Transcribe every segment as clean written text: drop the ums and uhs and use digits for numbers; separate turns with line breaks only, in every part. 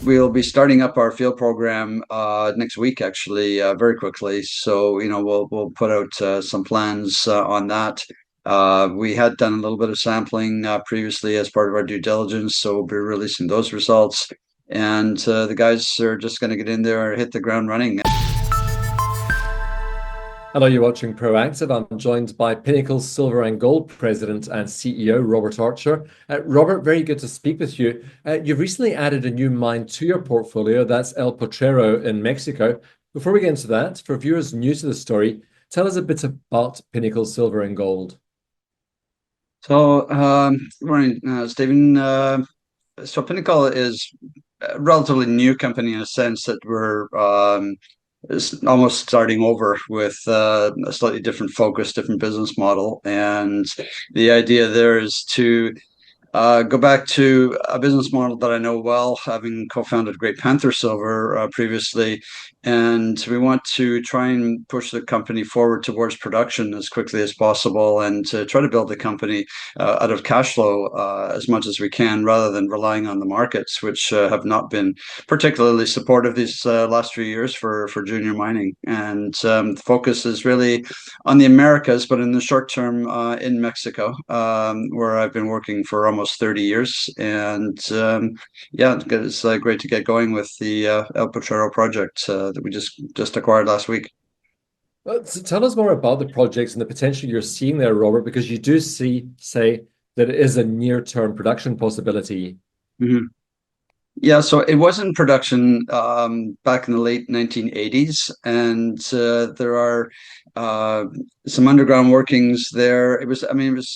we'll be starting up our field program next week, actually, very quickly. So, we'll put out some plans on that. We had done a little bit of sampling previously as part of our due diligence, so we'll be releasing those results. And the guys are just going to get in there and hit the ground running.
Hello, you're watching Proactive. I'm joined by Pinnacle Silver and Gold President and CEO Robert Archer. Robert, very good to speak with you. You've recently added a new mine to your portfolio. That's El Potrero in Mexico. Before we get into that, for viewers new to the story, tell us a bit about Pinnacle Silver and Gold.
So, morning, Stephen. So Pinnacle is a relatively new company in a sense that we're is almost starting over with a slightly different focus, different business model. And the idea there is to go back to a business model that I know well, having co-founded Great Panther Silver previously. And we want to try and push the company forward towards production as quickly as possible and to try to build the company out of cash flow as much as we can, rather than relying on the markets, which have not been particularly supportive these last few years for junior mining. And the focus is really on the Americas, but in the short term in Mexico, where I've been working for almost 30 years. And yeah, it's great to get going with the El Potrero project that we just acquired last week.
So tell us more about the projects and the potential you're seeing there, Robert, because you do say that it is a near-term production possibility.
Mhm. Yeah, so it was in production back in the late 1980s, and there are uh, some underground workings there. It was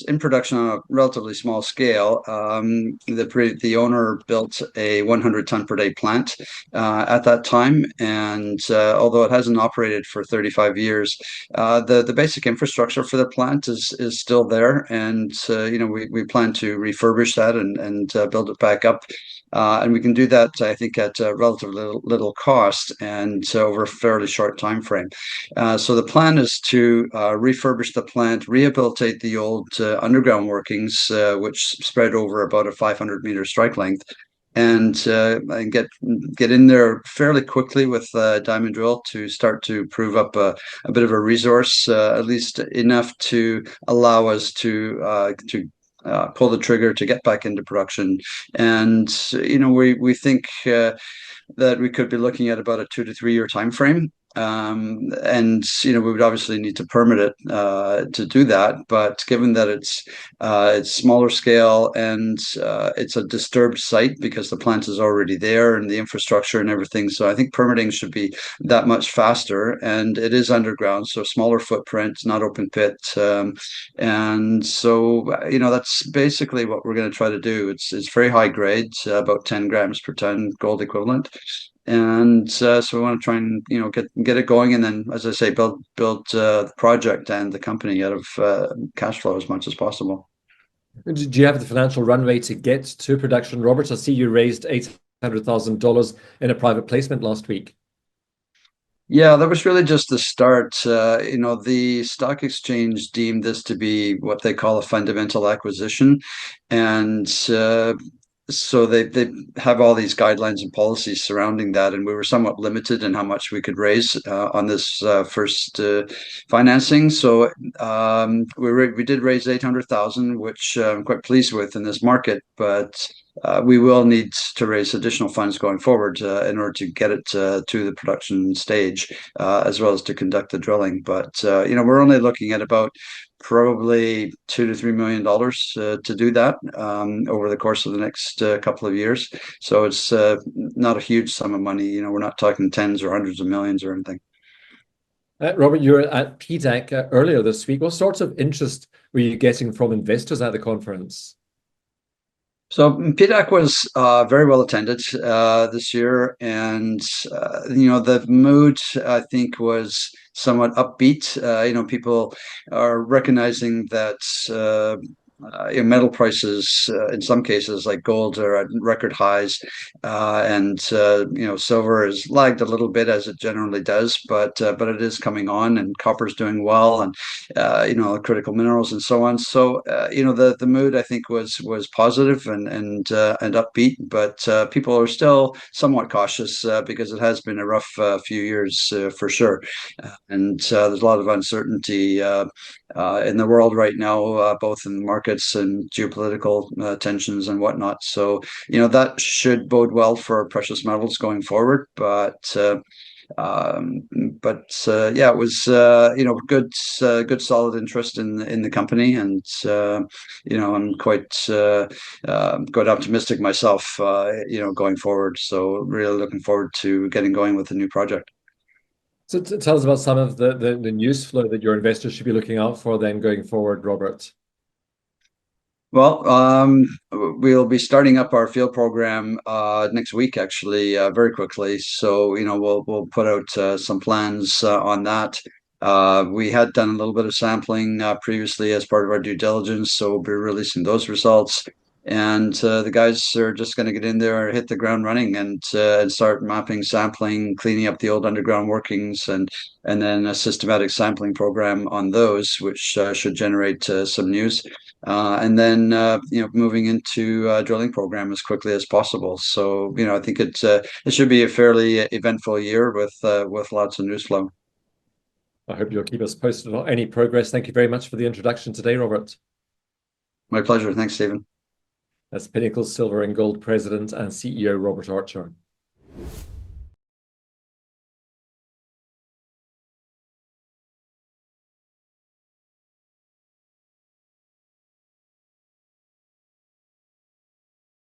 in production on a relatively small scale. The owner built a 100 ton per day plant at that time, and although it hasn't operated for 35 years, the basic infrastructure for the plant is still there, and we plan to refurbish that and build it back up. And we can do that, I think, at relatively little cost and over a fairly short time frame. So the plan is to refurbish the plant, rehabilitate the old underground workings, which spread over about a 500-meter strike length, and get in there fairly quickly with diamond drill to start to prove up a bit of a resource, at least enough to allow us to pull the trigger to get back into production. And we think that we could be looking at about a 2 to 3 year time frame. And we would obviously need to permit it to do that. But given that it's smaller scale and it's a disturbed site because the plant is already there and the infrastructure and everything, so I think permitting should be that much faster. And it is underground, so smaller footprint, not open pit. And so that's basically what we're going to try to do. It's very high grade, about 10 grams per ton gold equivalent. And so we want to try and get it going, and then, as I say, build the project and the company out of cash flow as much as possible.
Do you have the financial runway to get to production, Robert? I see you raised $800,000 in a private placement last week.
Yeah, that was really just the start. The stock exchange deemed this to be what they call a fundamental acquisition, and so they have all these guidelines and policies surrounding that, and we were somewhat limited in how much we could raise on this first financing. So we did raise 800,000, which I'm quite pleased with in this market, but we will need to raise additional funds going forward in order to get it to the production stage, as well as to conduct the drilling. But we're only looking at about probably $2 to $3 million to do that over the course of the next couple of years. So it's not a huge sum of money. We're not talking tens or hundreds of millions or anything.
Robert, you were at PDAC earlier this week. What sorts of interest were you getting from investors at the conference?
So PDAC was very well attended this year, and the mood, I think, was somewhat upbeat. People are recognizing that metal prices in some cases, like gold, are at record highs, and silver has lagged a little bit as it generally does, but it is coming on, and copper's doing well, and critical minerals and so on. So the mood, I think, was positive and upbeat, but people are still somewhat cautious because it has been a rough few years for sure, and there's a lot of uncertainty in the world right now, both in the markets and geopolitical tensions and whatnot. So, that should bode well for precious metals going forward. Um, yeah, it was good solid interest in the company, and I'm quite optimistic myself, going forward. So really looking forward to getting going with the new project.
So tell us about some of the news flow that your investors should be looking out for then going forward, Robert.
Well, we'll be starting up our field program next week, actually, very quickly. So, we'll put out some plans on that. We had done a little bit of sampling previously as part of our due diligence, so we'll be releasing those results. And the guys are just going to get in there, hit the ground running, and start mapping, sampling, cleaning up the old underground workings, and then a systematic sampling program on those, which should generate some news, and then moving into a drilling program as quickly as possible. So I think it should be a fairly eventful year with lots of news flow.
I hope you'll keep us posted on any progress. Thank you very much for the introduction today, Robert.
My pleasure. Thanks, Stephen.
That's Pinnacle Silver and Gold President and CEO Robert Archer.